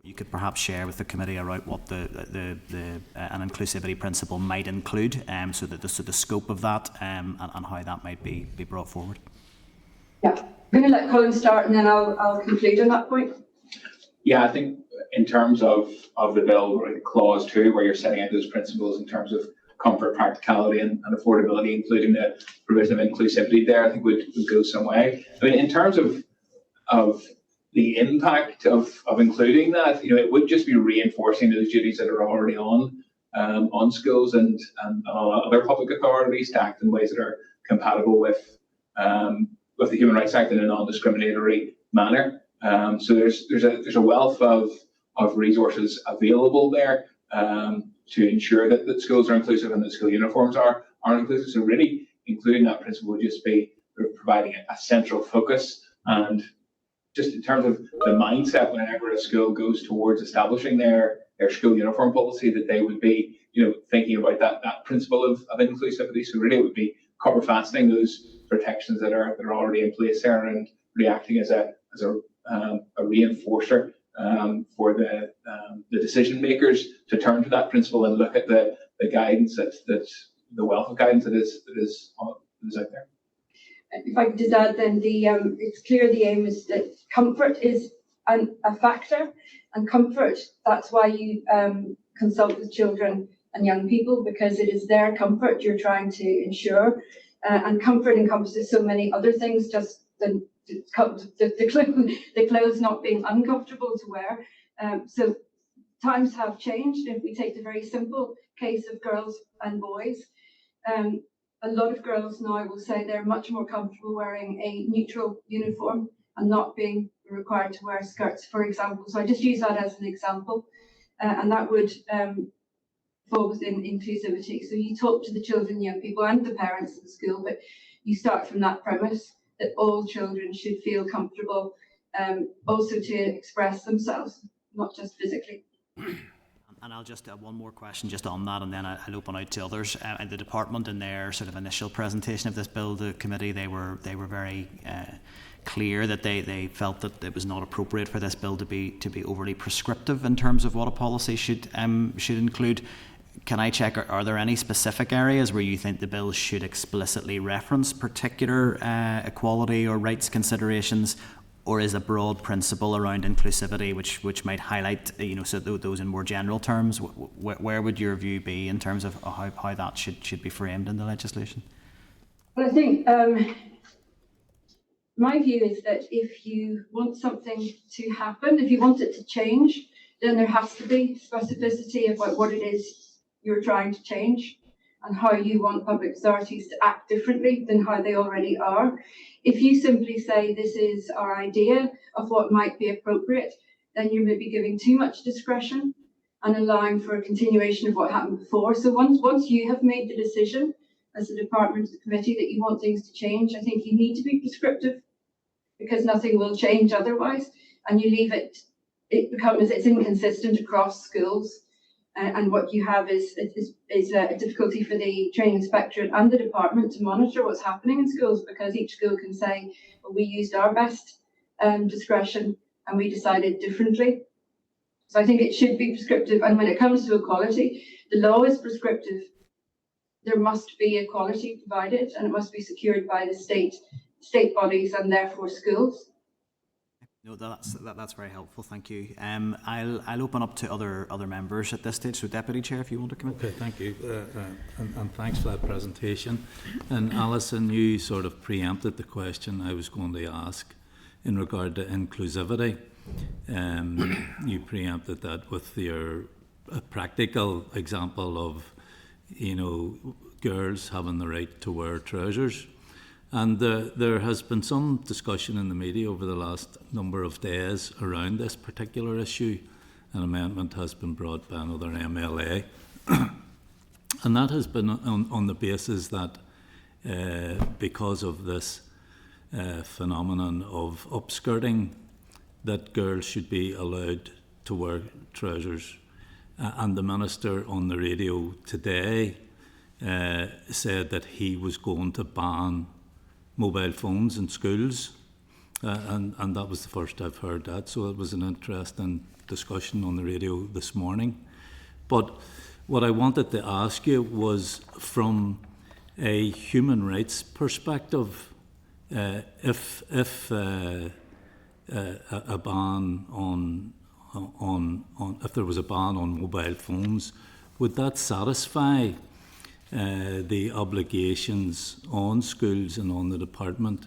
you could perhaps share with the committee around what an inclusivity principle might include, so that the scope of that and how that might be brought forward. Yeah, I'm going to let Colin start and then I'll conclude on that point. Yeah, I think in terms of the bill, clause 2, where you're setting out those principles in terms of comfort, practicality and affordability, including the provision of inclusivity there, I think would go some way. I mean, in terms of the impact of including that, it would just be reinforcing those duties that are already on schools and other public authorities to act in ways that are compatible with the Human Rights Act in a non-discriminatory manner. So there's a wealth of resources available there to ensure that schools are inclusive and that school uniforms are inclusive. So really including that principle would just be providing a central focus, and just in terms of the mindset whenever a school goes towards establishing their school uniform policy, that they would be thinking about that principle of inclusivity. So really it would be cover fastening those protections that are already in place there and reacting as a reinforcer for the decision makers to turn to that principle and look at the guidance that the wealth of guidance that is out there. If I could just add, then it's clear the aim is that comfort is a factor, and comfort, that's why you consult with children and young people, because it is their comfort you're trying to ensure, and comfort encompasses so many other things, just the clothes not being uncomfortable to wear. So times have changed. If we take the very simple case of girls and boys, a lot of girls now will say they're much more comfortable wearing a neutral uniform and not being required to wear skirts, for example. So I just use that as an example, and that would fall within inclusivity. So you talk to the children, young people and the parents of the school, but you start from that premise that all children should feel comfortable also to express themselves, not just physically. And I'll just one more question just on that, and then I'll open out to others. And the department, in their sort of initial presentation of this bill, the committee, they were very clear that they felt that it was not appropriate for this bill to be overly prescriptive in terms of what a policy should include. Can I check, are there any specific areas where you think the bill should explicitly reference particular equality or rights considerations, or is a broad principle around inclusivity which might highlight, so those in more general terms? Where would your view be in terms of how that should be framed in the legislation? Well, I think my view is that if you want something to happen, if you want it to change, then there has to be specificity about what it is you're trying to change and how you want public authorities to act differently than how they already are. If you simply say this is our idea of what might be appropriate, then you're maybe giving too much discretion and allowing for a continuation of what happened before. So once you have made the decision as a department, the committee, that you want things to change, I think you need to be prescriptive, because nothing will change otherwise, and you leave it's inconsistent across schools. And what you have is a difficulty for the training inspectorate and the department to monitor what's happening in schools, because each school can say, well, we used our best discretion and we decided differently. So I think it should be prescriptive. And when it comes to equality, the law is prescriptive. There must be equality provided, and it must be secured by the state bodies and therefore schools. No, that's very helpful. Thank you. I'll open up to other members at this stage. So, Deputy Chair, if you want to come in. Okay, thank you, and thanks for that presentation. And Alison, you sort of preempted the question I was going to ask in regard to inclusivity. You preempted that with your practical example of, girls having the right to wear trousers. And there has been some discussion in the media over the last number of days around this particular issue. An amendment has been brought by another MLA. And that has been on the basis that because of this phenomenon of upskirting, that girls should be allowed to wear trousers. And the Minister on the radio today said that he was going to ban mobile phones in schools, and that was the first I've heard that. So it was an interesting discussion on the radio this morning. But what I wanted to ask you was, from a human rights perspective, if a ban on if there was a ban on mobile phones, would that satisfy the obligations on schools and on the department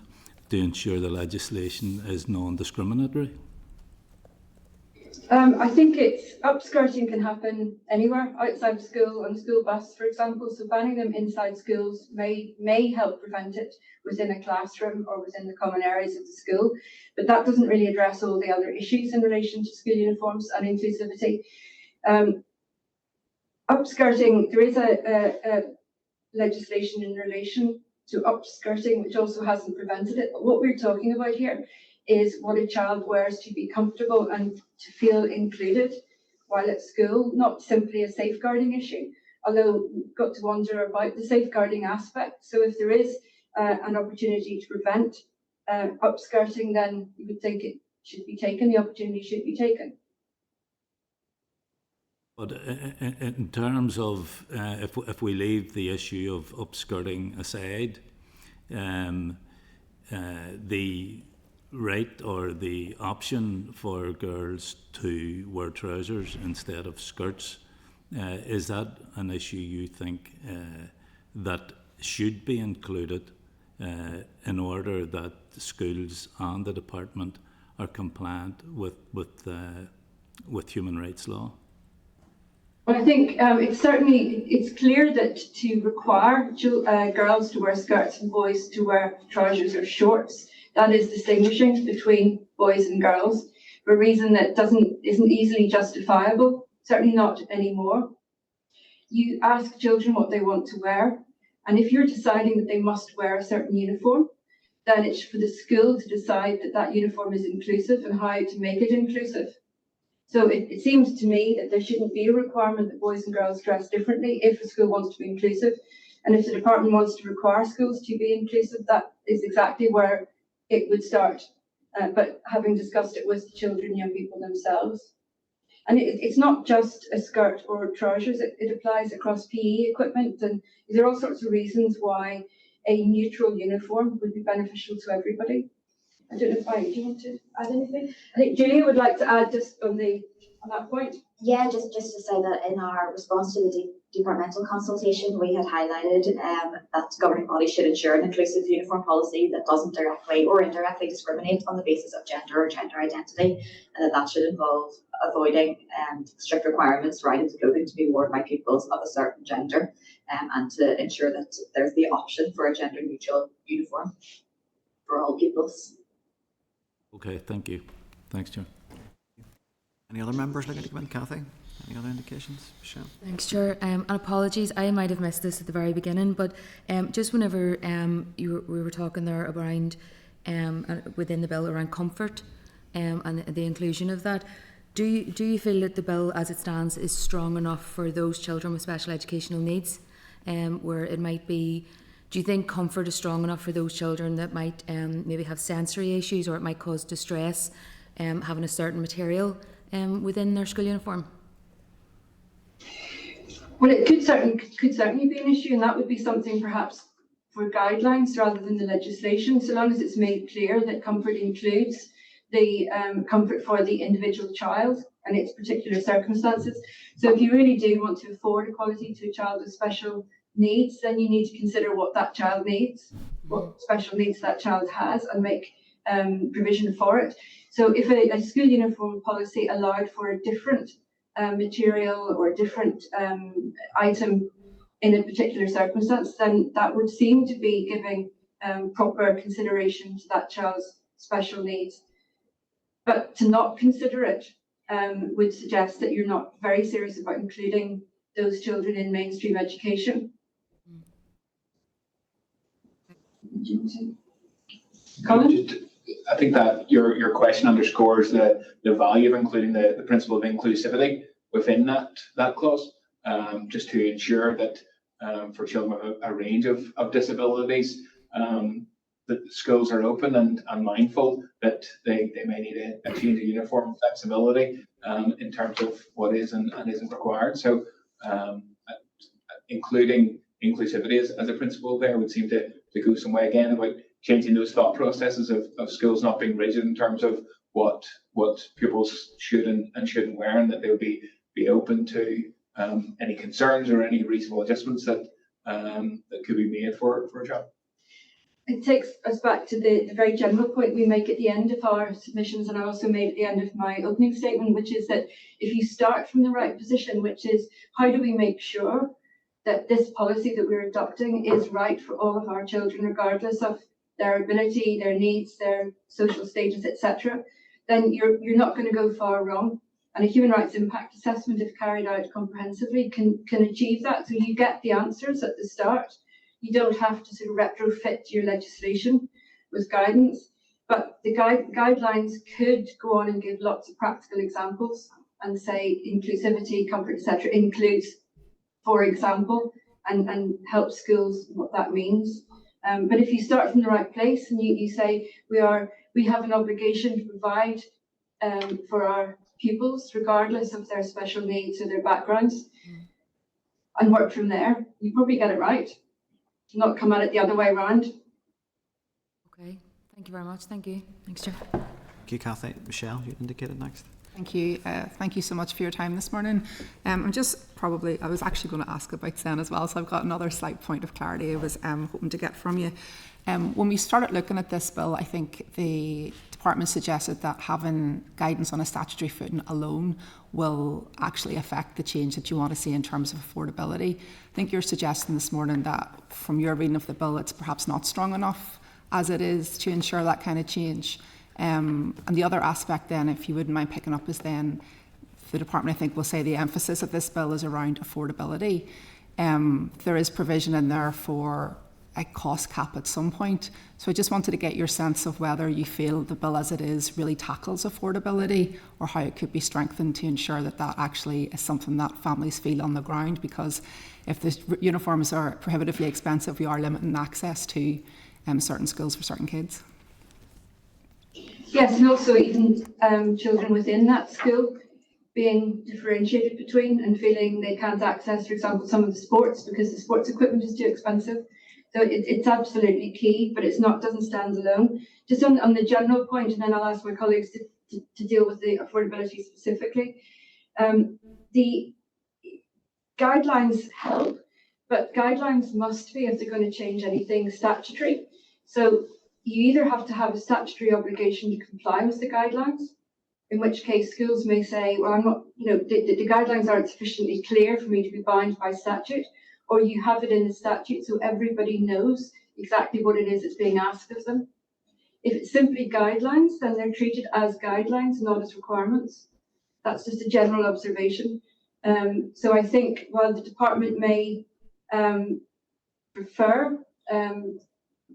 to ensure the legislation is non-discriminatory? I think upskirting can happen anywhere outside of school, on the school bus, for example. So banning them inside schools may help prevent it within a classroom or within the common areas of the school, but that doesn't really address all the other issues in relation to school uniforms and inclusivity. Upskirting, there is a legislation in relation to upskirting which also hasn't prevented it, but what we're talking about here is what a child wears to be comfortable and to feel included while at school, not simply a safeguarding issue, although we've got to wonder about the safeguarding aspect. So if there is an opportunity to prevent upskirting, then you would think it should be taken, the opportunity should be taken. But in terms of, if we leave the issue of upskirting aside, the right or the option for girls to wear trousers instead of skirts, is that an issue you think that should be included in order that the schools and the department are compliant with human rights law? Well, I think it's clear that to require girls to wear skirts and boys to wear trousers or shorts, that is distinguishing between boys and girls for a reason that isn't easily justifiable, certainly not anymore. You ask children what they want to wear, and if you're deciding that they must wear a certain uniform, then it's for the school to decide that that uniform is inclusive and how to make it inclusive. So it seems to me that there shouldn't be a requirement that boys and girls dress differently if a school wants to be inclusive. And if the department wants to require schools to be inclusive, that is exactly where it would start. But having discussed it with the children and young people themselves. And it's not just a skirt or trousers, it applies across PE equipment. And there are all sorts of reasons why a neutral uniform would be beneficial to everybody. I don't know if do you want to add anything? I think Julia would like to add just on that point. Yeah, just to say that in our response to the departmental consultation, we had highlighted that governing bodies should ensure an inclusive uniform policy that doesn't directly or indirectly discriminate on the basis of gender or gender identity, and that should involve avoiding strict requirements for items of clothing to be worn by pupils of a certain gender, and to ensure that there's the option for a gender neutral uniform for all pupils. Okay, thank you. Thanks, Chair. Any other members looking to come in? Kathy? Any other indications? Michelle? Thanks, Chair. And apologies, I might have missed this at the very beginning, but just whenever we were talking there around within the bill around comfort and the inclusion of that, do you feel that the bill as it stands is strong enough for those children with special educational needs, where it might be? Do you think comfort is strong enough for those children that might maybe have sensory issues, or it might cause distress having a certain material within their school uniform? Well, it could certainly be an issue, and that would be something perhaps for guidelines rather than the legislation, so long as it's made clear that comfort includes the comfort for the individual child and its particular circumstances. So if you really do want to afford equality to a child with special needs, then you need to consider what that child needs, what special needs that child has, and make provision for it. So if a school uniform policy allowed for a different material or a different item in a particular circumstance, then that would seem to be giving proper consideration to that child's special needs. But to not consider it would suggest that you're not very serious about including those children in mainstream education. Colin? I think that your question underscores the value of including the principle of inclusivity within that clause, just to ensure that for children with a range of disabilities, the schools are open and mindful that they may need a change of uniform flexibility in terms of what is and isn't required. So including inclusivity as a principle there would seem to go some way again about changing those thought processes of schools not being rigid in terms of what pupils should and shouldn't wear, and that they would be open to any concerns or any reasonable adjustments that could be made for a child. It takes us back to the very general point we make at the end of our submissions, and I also made at the end of my opening statement, which is that if you start from the right position, which is how do we make sure that this policy that we're adopting is right for all of our children, regardless of their ability, their needs, their social status, etc., then you're not going to go far wrong. And a human rights impact assessment, if carried out comprehensively, can achieve that. So you get the answers at the start. You don't have to sort of retrofit your legislation with guidance, but the guidelines could go on and give lots of practical examples and say inclusivity, comfort, etc. includes, for example, and help schools what that means. But if you start from the right place and you say we have an obligation to provide for our pupils, regardless of their special needs or their backgrounds, and work from there, you probably get it right. Not come at it the other way around. Okay, thank you very much. Thank you. Thanks, Chair. Thank you, Cathy. Michelle, you indicated next. Thank you. Thank you so much for your time this morning. I was actually going to ask about SEN as well, so I've got another slight point of clarity I was hoping to get from you. When we started looking at this bill, I think the department suggested that having guidance on a statutory footing alone will actually affect the change that you want to see in terms of affordability. I think you're suggesting this morning that from your reading of the bill, it's perhaps not strong enough as it is to ensure that kind of change. And the other aspect then, if you wouldn't mind picking up, is then the department, I think, will say the emphasis of this bill is around affordability. There is provision in there for a cost cap at some point. So I just wanted to get your sense of whether you feel the bill as it is really tackles affordability, or how it could be strengthened to ensure that that actually is something that families feel on the ground. Because if the uniforms are prohibitively expensive, we are limiting access to certain schools for certain kids. Yes, and also even children within that school being differentiated between and feeling they can't access, for example, some of the sports because the sports equipment is too expensive. So it's absolutely key, but doesn't stand alone. Just on the general point, and then I'll ask my colleagues to deal with the affordability specifically. The guidelines help, but guidelines must be, if they're going to change anything, statutory. So you either have to have a statutory obligation to comply with the guidelines, in which case schools may say, well, I'm not, the guidelines aren't sufficiently clear for me to be bound by statute, or you have it in the statute so everybody knows exactly what it is that's being asked of them. If it's simply guidelines, then they're treated as guidelines, not as requirements. That's just a general observation. So I think while the department may prefer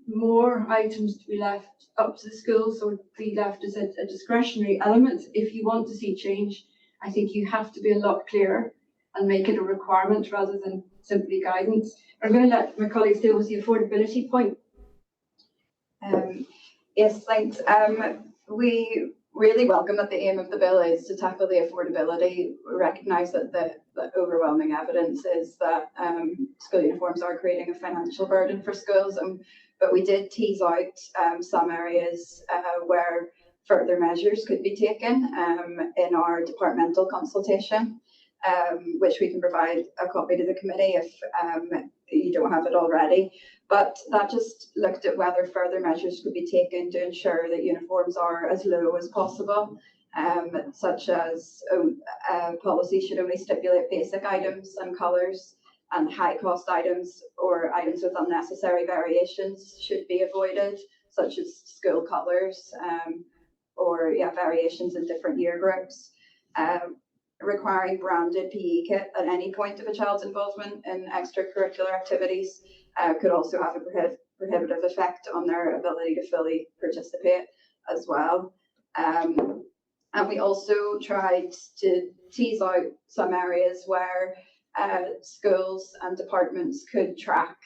more items to be left up to the schools or be left as a discretionary element, if you want to see change, I think you have to be a lot clearer and make it a requirement rather than simply guidance. I'm going to let my colleagues deal with the affordability point. Yes, thanks. We really welcome that the aim of the bill is to tackle the affordability. We recognise that the overwhelming evidence is that school uniforms are creating a financial burden for schools, but we did tease out some areas where further measures could be taken in our departmental consultation, which we can provide a copy to the committee if you don't have it already. But that just looked at whether further measures could be taken to ensure that uniforms are as low as possible, such as policy should only stipulate basic items and colours, and high cost items or items with unnecessary variations should be avoided, such as school colours or variations in different year groups. Requiring branded PE kit at any point of a child's involvement in extracurricular activities could also have a prohibitive effect on their ability to fully participate as well. And we also tried to tease out some areas where schools and departments could track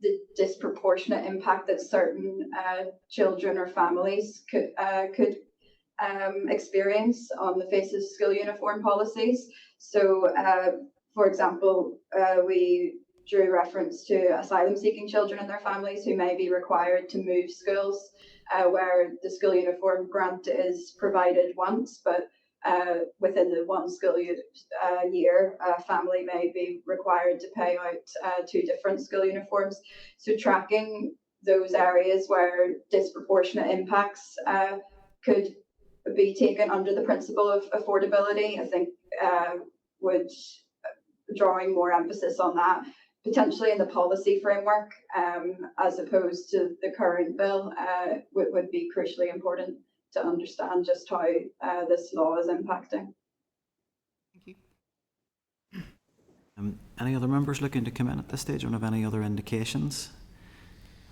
the disproportionate impact that certain children or families could experience on the face of school uniform policies. So, for example, we drew reference to asylum-seeking children and their families who may be required to move schools, where the school uniform grant is provided once, but within the one school year, a family may be required to pay out 2 different school uniforms. So tracking those areas where disproportionate impacts could be taken under the principle of affordability, I think would drawing more emphasis on that, potentially in the policy framework, as opposed to the current bill, would be crucially important to understand just how this law is impacting. Thank you. Any other members looking to come in at this stage or have any other indications?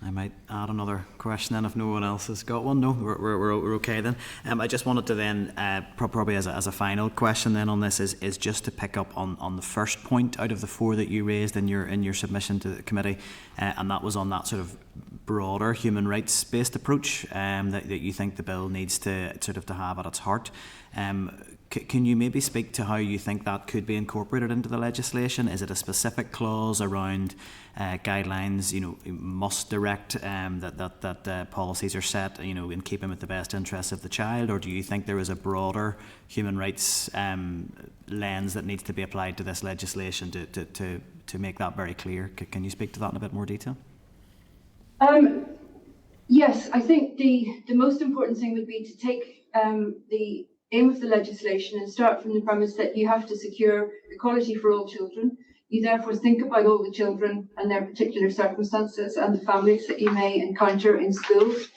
I might add another question then if no one else has got one. No, we're okay then. I just wanted to then, probably as a final question then on this is just to pick up on the first point out of the 4 that you raised in your submission to the committee, and that was on that sort of broader human rights based approach that you think the bill needs to sort of to have at its heart. Can you maybe speak to how you think that could be incorporated into the legislation? Is it a specific clause around guidelines, must direct that policies are set, in keeping with the best interests of the child, or do you think there is a broader human rights lens that needs to be applied to this legislation to make that very clear? Can you speak to that in a bit more detail? Yes, I think the most important thing would be to take the aim of the legislation and start from the premise that you have to secure equality for all children. You therefore think about all the children and their particular circumstances and the families that you may encounter in schools.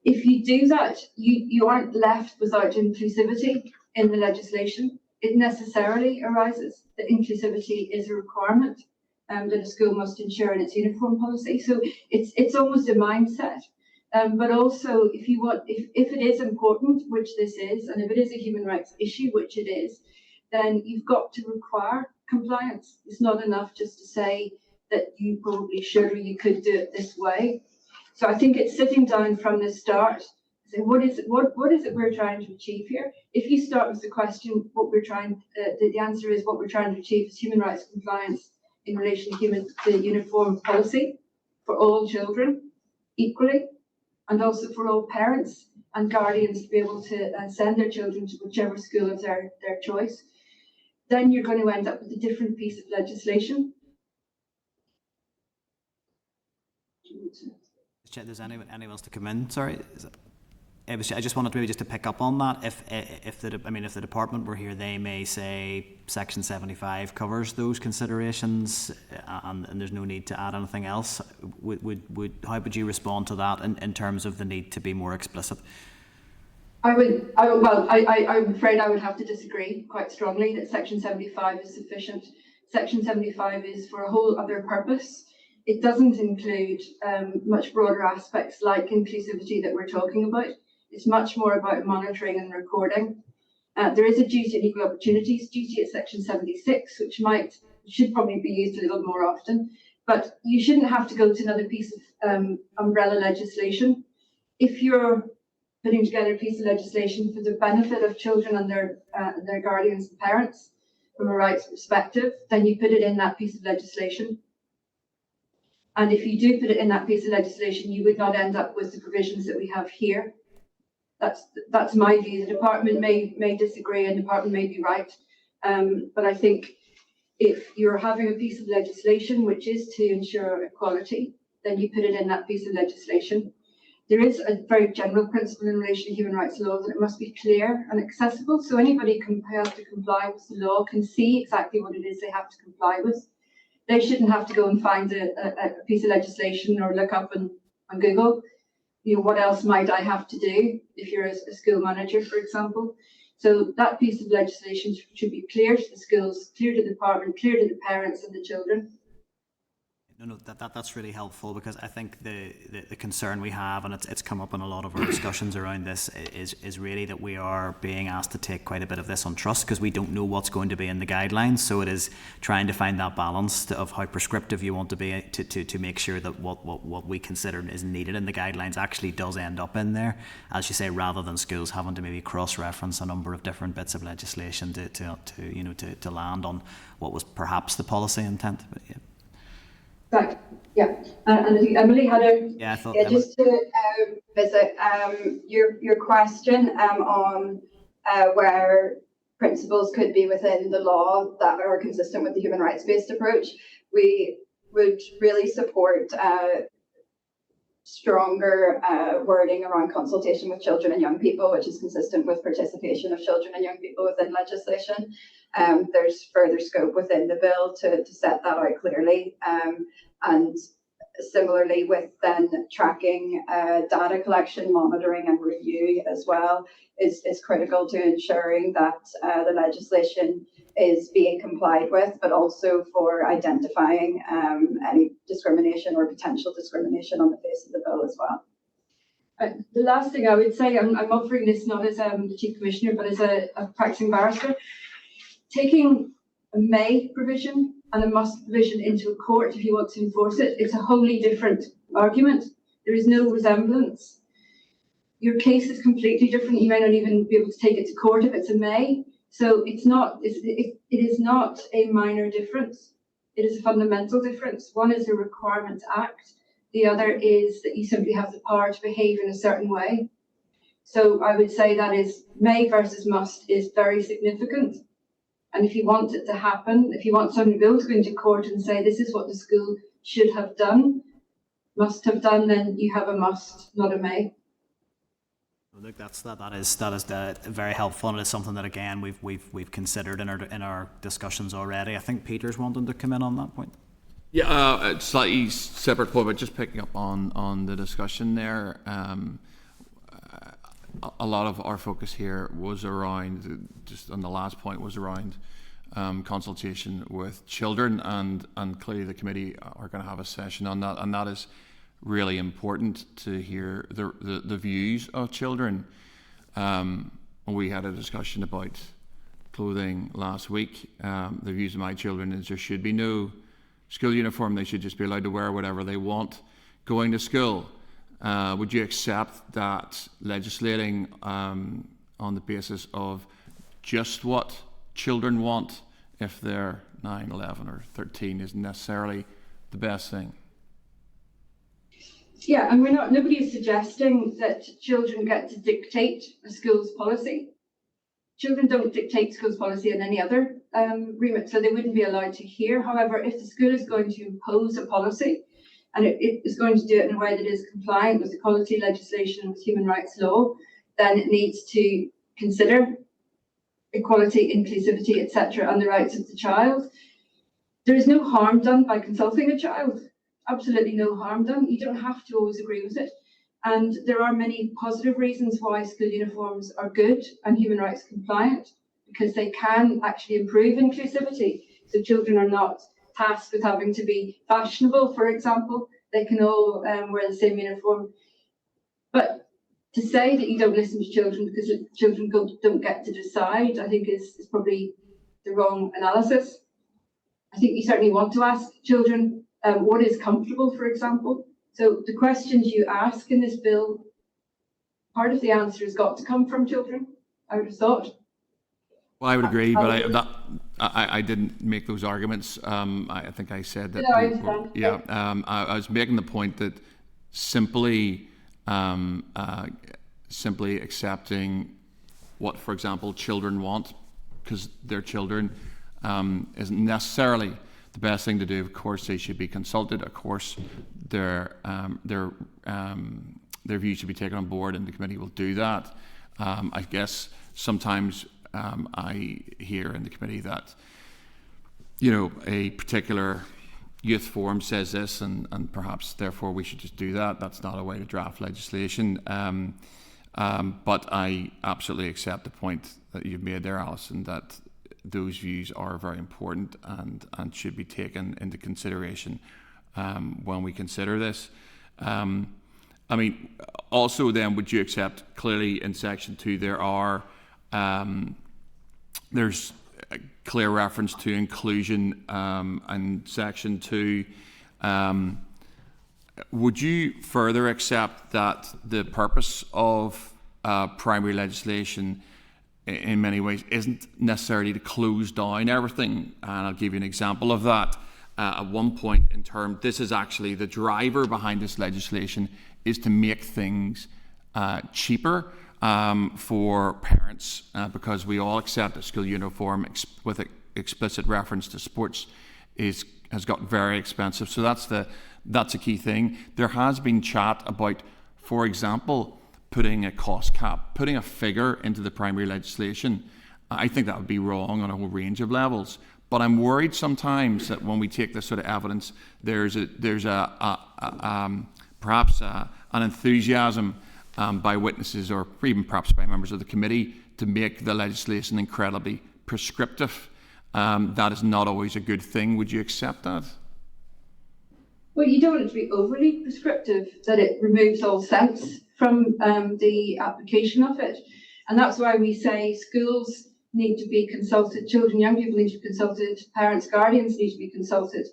If you do that, you aren't left without inclusivity in the legislation. It necessarily arises that inclusivity is a requirement that a school must ensure in its uniform policy. So it's almost a mindset. But also, if it is important, which this is, and if it is a human rights issue, which it is, then you've got to require compliance. It's not enough just to say that you probably should or you could do it this way. So I think it's sitting down from the start, say what is it we're trying to achieve here? If you start with the question, the answer is what we're trying to achieve is human rights compliance in relation to uniform policy for all children equally, and also for all parents and guardians to be able to send their children to whichever school of their choice, then you're going to end up with a different piece of legislation. There's anyone else to come in? Sorry, I just wanted maybe just to pick up on that. If the department were here, they may say Section 75 covers those considerations, and there's no need to add anything else. How would you respond to that in terms of the need to be more explicit? I'm afraid I would have to disagree quite strongly that Section 75 is sufficient. Section 75 is for a whole other purpose. It doesn't include much broader aspects like inclusivity that we're talking about. It's much more about monitoring and recording. There is a duty and equal opportunities duty at Section 76, which should probably be used a little more often, but you shouldn't have to go to another piece of umbrella legislation. If you're putting together a piece of legislation for the benefit of children and their guardians and parents from a rights perspective, then you put it in that piece of legislation. And if you do put it in that piece of legislation, you would not end up with the provisions that we have here. That's my view. The department may disagree and the department may be right. But I think if you're having a piece of legislation which is to ensure equality, then you put it in that piece of legislation. There is a very general principle in relation to human rights law that it must be clear and accessible. So anybody who has to comply with the law can see exactly what it is they have to comply with. They shouldn't have to go and find a piece of legislation or look up on Google, what else might I have to do if you're a school manager, for example. So that piece of legislation should be clear to the schools, clear to the department, clear to the parents and the children. No, that's really helpful, because I think the concern we have, and it's come up in a lot of our discussions around this, is really that we are being asked to take quite a bit of this on trust, because we don't know what's going to be in the guidelines. So it is trying to find that balance of how prescriptive you want to be to make sure that what we consider is needed in the guidelines actually does end up in there, as you say, rather than schools having to maybe cross-reference a number of different bits of legislation to land on what was perhaps the policy intent. But yeah. Right, yeah, and I think Emily had a... Yeah, I thought. Yeah, just to visit your question on where principles could be within the law that are consistent with the human rights-based approach, we would really support stronger wording around consultation with children and young people, which is consistent with participation of children and young people within legislation. There's further scope within the bill to set that out clearly. And similarly with then tracking data collection, monitoring and review as well is critical to ensuring that the legislation is being complied with, but also for identifying any discrimination or potential discrimination on the face of the bill as well. The last thing I would say, I'm offering this not as the Chief Commissioner, but as a practicing barrister. Taking a may provision and a must provision into a court if you want to enforce it, it's a wholly different argument. There is no resemblance. Your case is completely different. You may not even be able to take it to court if it's a may. So it is not a minor difference. It is a fundamental difference. One is a requirement to act. The other is that you simply have the power to behave in a certain way. So I would say that is may versus must is very significant. And if you want it to happen, if you want somebody to go into court and say this is what the school should have done, must have done, then you have a must, not a may. Look, that is very helpful, and it's something that again we've considered in our discussions already. I think Peter's wanting to come in on that point. Yeah, a slightly separate point, but just picking up on the discussion there. A lot of our focus here was around, just on the last point, was around consultation with children, and clearly the committee are going to have a session on that, and that is really important to hear the views of children. We had a discussion about clothing last week. The views of my children is there should be no school uniform. They should just be allowed to wear whatever they want going to school. Would you accept that legislating on the basis of just what children want, if they're 9, 11 or 13, isn't necessarily the best thing? Yeah, and nobody is suggesting that children get to dictate a school's policy. Children don't dictate school's policy in any other remit, so they wouldn't be allowed to hear. However, if the school is going to impose a policy, and it is going to do it in a way that is compliant with equality legislation and with human rights law, then it needs to consider equality, inclusivity, etc., and the rights of the child. There is no harm done by consulting a child. Absolutely no harm done. You don't have to always agree with it. And there are many positive reasons why school uniforms are good and human rights compliant, because they can actually improve inclusivity. So children are not tasked with having to be fashionable, for example. They can all wear the same uniform. But to say that you don't listen to children because children don't get to decide, I think is probably the wrong analysis. I think you certainly want to ask children what is comfortable, for example. So the questions you ask in this bill, part of the answer has got to come from children, I would have thought. Well, I would agree, but I didn't make those arguments. I think I said that. No, I understand. Yeah, I was making the point that simply accepting what, for example, children want because they're children isn't necessarily the best thing to do. Of course, they should be consulted. Of course, their views should be taken on board, and the committee will do that. I guess sometimes I hear in the committee that, you know, a particular youth forum says this, and perhaps therefore we should just do that. That's not a way to draft legislation. But I absolutely accept the point that you've made there, Alison, that those views are very important and should be taken into consideration when we consider this. I mean, also then, would you accept clearly in section 2 there's a clear reference to inclusion in section 2. Would you further accept that the purpose of primary legislation in many ways isn't necessarily to close down everything? And I'll give you an example of that. At one point in term, this is actually the driver behind this legislation, is to make things cheaper for parents, because we all accept that school uniform with explicit reference to sports has got very expensive. So that's a key thing. There has been chat about, for example, putting a cost cap, putting a figure into the primary legislation. I think that would be wrong on a whole range of levels. But I'm worried sometimes that when we take this sort of evidence, there's perhaps an enthusiasm by witnesses, or even perhaps by members of the committee, to make the legislation incredibly prescriptive. That is not always a good thing. Would you accept that? Well, you don't want it to be overly prescriptive, that it removes all sense from the application of it. And that's why we say schools need to be consulted, children, young people need to be consulted, parents, guardians need to be consulted.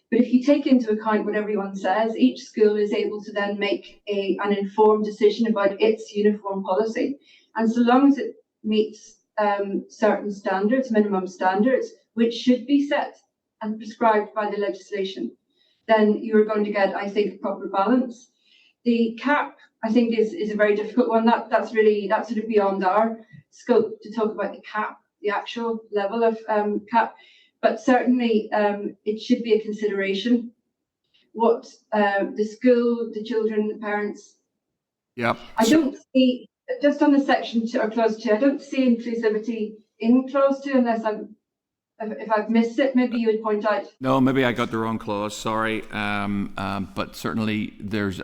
But if you take into account what everyone says, each school is able to then make an informed decision about its uniform policy. And so long as it meets certain standards, minimum standards, which should be set and prescribed by the legislation, then you're going to get, I think, a proper balance. The cap, I think, is a very difficult one. That's sort of beyond our scope to talk about the cap, the actual level of cap. But certainly it should be a consideration. What the school, the children, the parents. Yep. I don't see, just on the section 2 or clause 2, I don't see inclusivity in clause 2 unless if I've missed it, maybe you would point out. No, maybe I got the wrong clause. Sorry, but certainly there's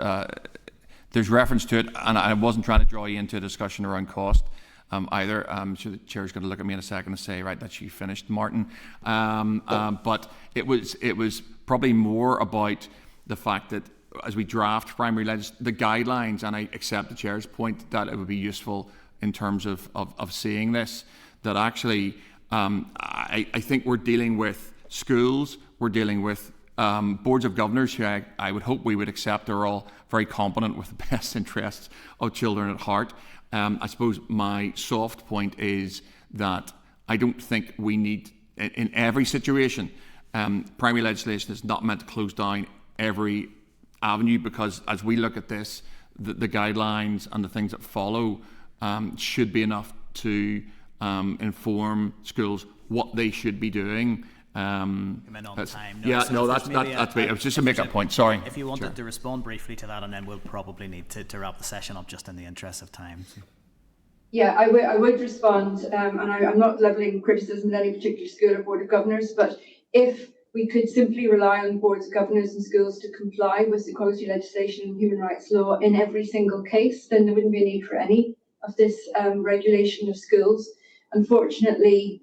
reference to it, and I wasn't trying to draw you into a discussion around cost either. I'm sure the chair's going to look at me in a second and say, right, that you finished, Martin. But it was probably more about the fact that as we draft primary the guidelines, and I accept the chair's point that it would be useful in terms of seeing this, that actually. I think we're dealing with schools, we're dealing with boards of governors who I would hope we would accept are all very competent with the best interests of children at heart. I suppose my soft point is that I don't think we need, in every situation, primary legislation is not meant to close down every avenue, because as we look at this, the guidelines and the things that follow should be enough to inform schools what they should be doing. Time. That's me. It was just to make that point. Sorry. If you wanted to respond briefly to that, and then we'll probably need to wrap the session up just in the interest of time. Yeah, I would respond, and I'm not levelling criticism at any particular school or board of governors, but if we could simply rely on boards of governors and schools to comply with equality legislation and human rights law in every single case, then there wouldn't be a need for any of this regulation of schools. Unfortunately,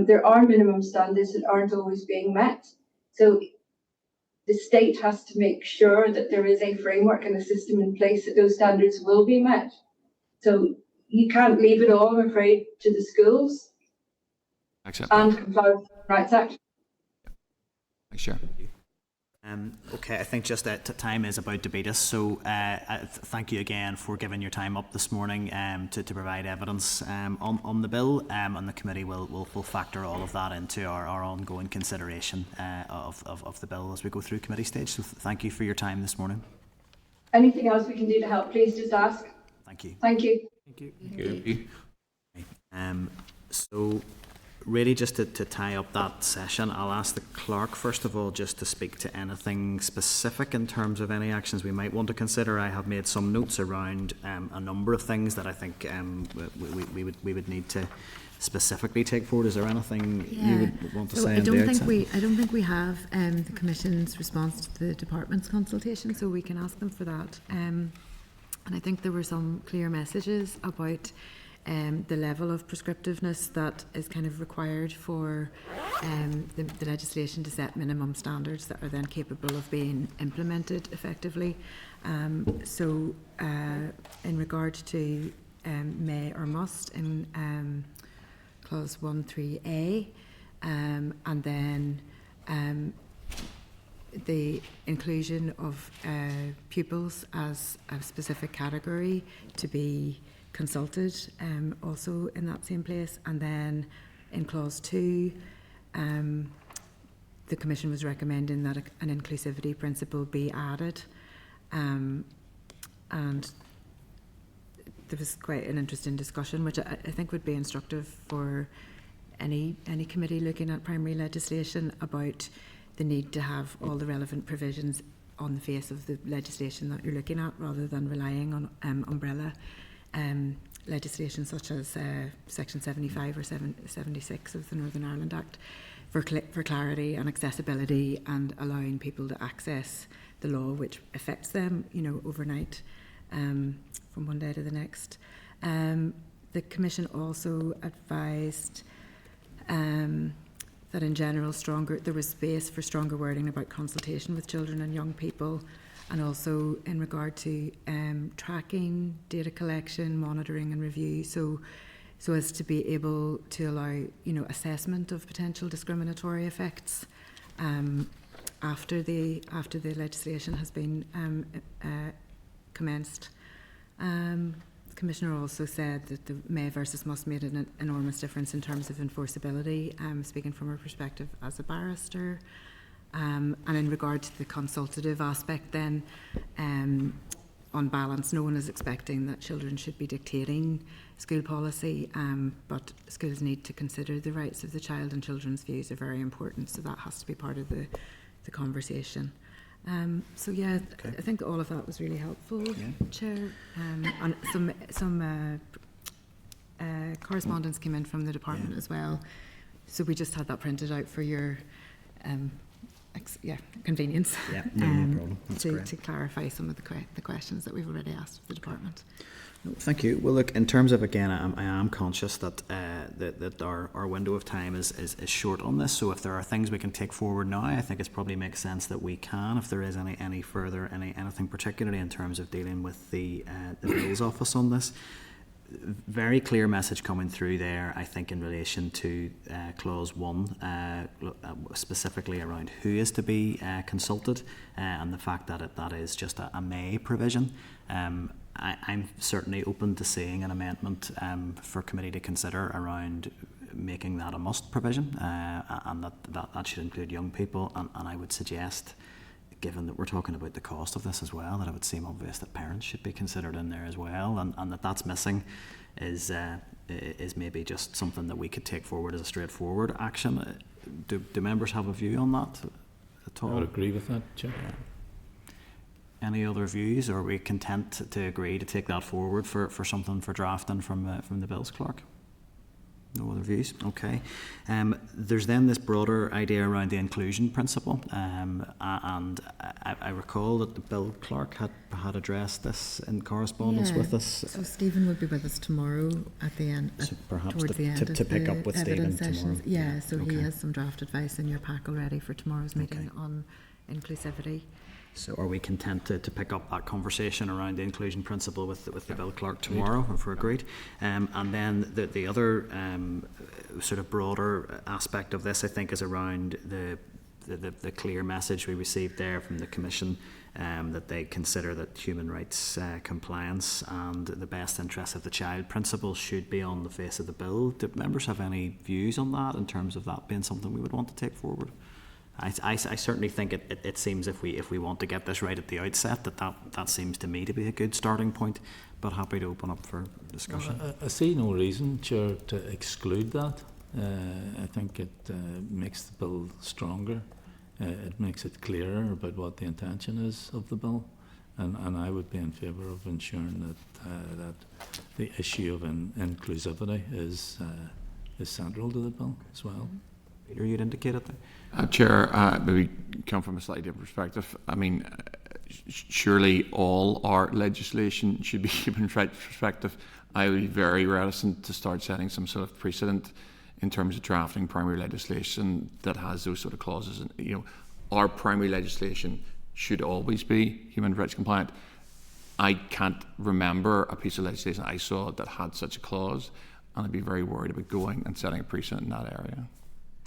there are minimum standards that aren't always being met. So the state has to make sure that there is a framework and a system in place that those standards will be met. So you can't leave it all, I'm afraid, to the schools and comply with the Rights Act. Sure. Okay, I think just that time is about to beat us, so thank you again for giving your time up this morning to provide evidence on the bill, and the committee will factor all of that into our ongoing consideration of the bill as we go through committee stage. So thank you for your time this morning. Anything else we can do to help, please just ask. Thank you. Thank you. Thank you. So really just to tie up that session, I'll ask the clerk first of all just to speak to anything specific in terms of any actions we might want to consider. I have made some notes around a number of things that I think we would need to specifically take forward. Is there anything you would want to say? I don't think we have the Commission's response to the Department's consultation, so we can ask them for that. And I think there were some clear messages about the level of prescriptiveness that is kind of required for the legislation to set minimum standards that are then capable of being implemented effectively. So in regard to may or must in clause 1.3a, and then the inclusion of pupils as a specific category to be consulted also in that same place. And then in clause 2, the Commission was recommending that an inclusivity principle be added, and there was quite an interesting discussion which I think would be instructive for any committee looking at primary legislation about the need to have all the relevant provisions on the face of the legislation that you're looking at, rather than relying on umbrella legislation such as Section 75 or 76 of the Northern Ireland Act for clarity and accessibility, and allowing people to access the law which affects them, overnight, from one day to the next. The Commission also advised that in general there was space for stronger wording about consultation with children and young people, and also in regard to tracking, data collection, monitoring and review, so as to be able to allow assessment of potential discriminatory effects after the legislation has been commenced. The Commissioner also said that the may versus must made an enormous difference in terms of enforceability, speaking from her perspective as a barrister. And in regard to the consultative aspect then, on balance, no one is expecting that children should be dictating school policy, but schools need to consider the rights of the child, and children's views are very important, so that has to be part of the conversation. Okay. I think all of that was really helpful, Chair. And some correspondence came in from the department as well, so we just had that printed out for your convenience. No problem. That's great. To clarify some of the questions that we've already asked of the department. No, thank you. Well, look, in terms of, again, I am conscious that that our window of time is short on this. So if there are things we can take forward now, I think it probably makes sense that we can. If there is anything particularly in terms of dealing with the Bills Office on this, very clear message coming through there, I think, in relation to clause 1, specifically around who is to be consulted, and the fact that that is just a may provision. I'm certainly open to seeing an amendment for committee to consider around making that a must provision, and that should include young people. And I would suggest, given that we're talking about the cost of this as well, that it would seem obvious that parents should be considered in there as well, and that's missing is maybe just something that we could take forward as a straightforward action. Do members have a view on that at all? I would agree with that, Chair. Any other views, or are we content to agree to take that forward for something for drafting from the Bills Clerk? No other views? Okay. There's then this broader idea around the inclusion principle, and I recall that the Bill Clerk had addressed this in correspondence with us. So Stephen will be with us tomorrow at the end, so perhaps towards the end to pick up with Stephen tomorrow. Yeah, so he has some draft advice in your pack already for tomorrow's meeting on inclusivity. So are we content to pick up that conversation around the inclusion principle with the Bill Clerk tomorrow, if we're agreed? And then the other sort of broader aspect of this, I think, is around the clear message we received there from the Commission, that they consider that human rights compliance and the best interests of the child principle should be on the face of the bill. Do members have any views on that, in terms of that being something we would want to take forward? I certainly think it seems, if we want to get this right at the outset, that seems to me to be a good starting point, but happy to open up for discussion. Well, I see no reason, Chair, to exclude that. I think it makes the bill stronger. It makes it clearer about what the intention is of the bill, and I would be in favour of ensuring that the issue of inclusivity is central to the bill as well. Peter, you'd indicated that. Chair, maybe come from a slightly different perspective. I mean, surely all our legislation should be human rights perspective. I would be very reticent to start setting some sort of precedent in terms of drafting primary legislation that has those sort of clauses. And, you know, our primary legislation should always be human rights compliant. I can't remember a piece of legislation I saw that had such a clause, and I'd be very worried about going and setting a precedent in that area.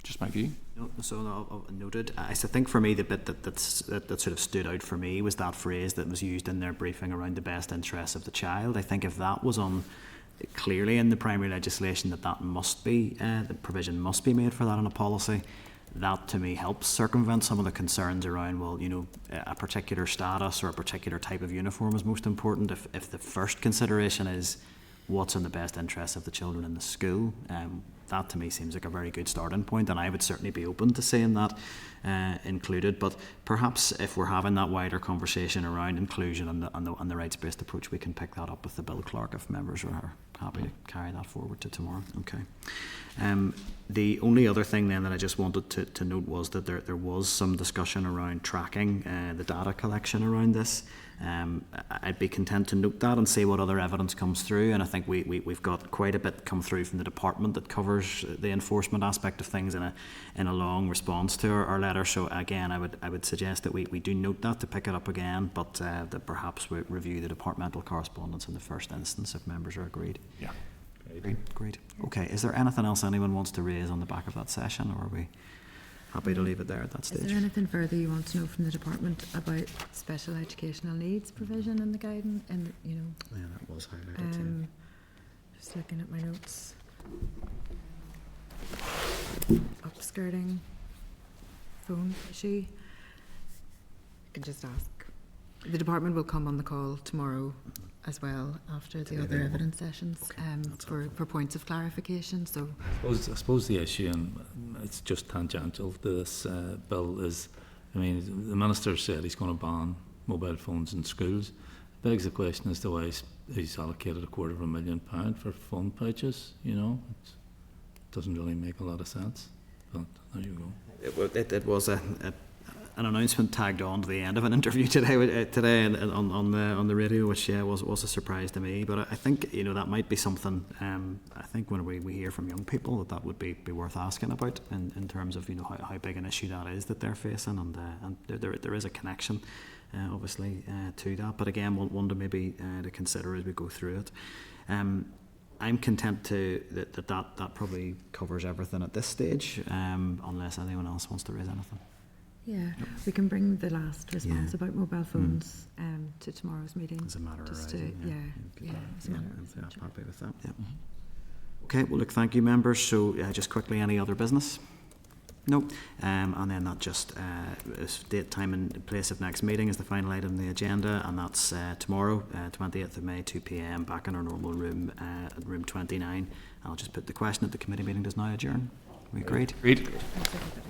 Just my view. No, so noted. I think for me the bit that sort of stood out for me was that phrase that was used in their briefing around the best interests of the child. I think if that was on clearly in the primary legislation that must be the provision must be made for that in a policy, that to me helps circumvent some of the concerns around, well, you know, a particular status or a particular type of uniform is most important. If the first consideration is what's in the best interest of the children in the school, that to me seems like a very good starting point, and I would certainly be open to seeing that included. But perhaps if we're having that wider conversation around inclusion and the rights-based approach, we can pick that up with the bill clerk if members are happy to carry that forward to tomorrow. Okay. The only other thing then that I just wanted to note was that there was some discussion around tracking the data collection around this. I'd be content to note that and see what other evidence comes through, and I think we've got quite a bit come through from the department that covers the enforcement aspect of things in a long response to our letter. So again, I would suggest that we do note that to pick it up again, but that perhaps we review the departmental correspondence in the first instance if members are agreed. Yeah. Great. Okay, is there anything else anyone wants to raise on the back of that session, or are we happy to leave it there at that stage? Is there anything further you want to know from the department about special educational needs provision in the guidance? And you know, Yeah, that was highlighted too. just looking at my notes. Upskirting, phone issue. I can just ask. The department will come on the call tomorrow as well after the other evidence sessions for points of clarification. So I suppose the issue, and it's just tangential to this bill, is, I mean, the minister said he's going to ban mobile phones in schools. It begs the question as to why he's allocated £250,000 for phone pouches. You know, it doesn't really make a lot of sense. But there you go. It was an announcement tagged on to the end of an interview today and on the radio, which was a surprise to me. But I think, you know, that might be something. I think when we hear from young people that would be worth asking about in terms of, you know, how big an issue that is that they're facing, and there is a connection, obviously, to that. But again, one to maybe to consider as we go through it. I'm content that probably covers everything at this stage, unless anyone else wants to raise anything. yeah, we can bring the last response about mobile phones to tomorrow's meeting. As a matter of just rising, as a matter of yeah, rising. happy with that. Yeah. Okay, well, look, thank you, members. So, just quickly, any other business? No. And then that just is date, time, and place of next meeting is the final item on the agenda, and that's tomorrow, 28th of May, 2 p.m. back in our normal room, room 29. I'll just put the question that the committee meeting does now adjourn. We agreed? Agreed. Thanks, everybody.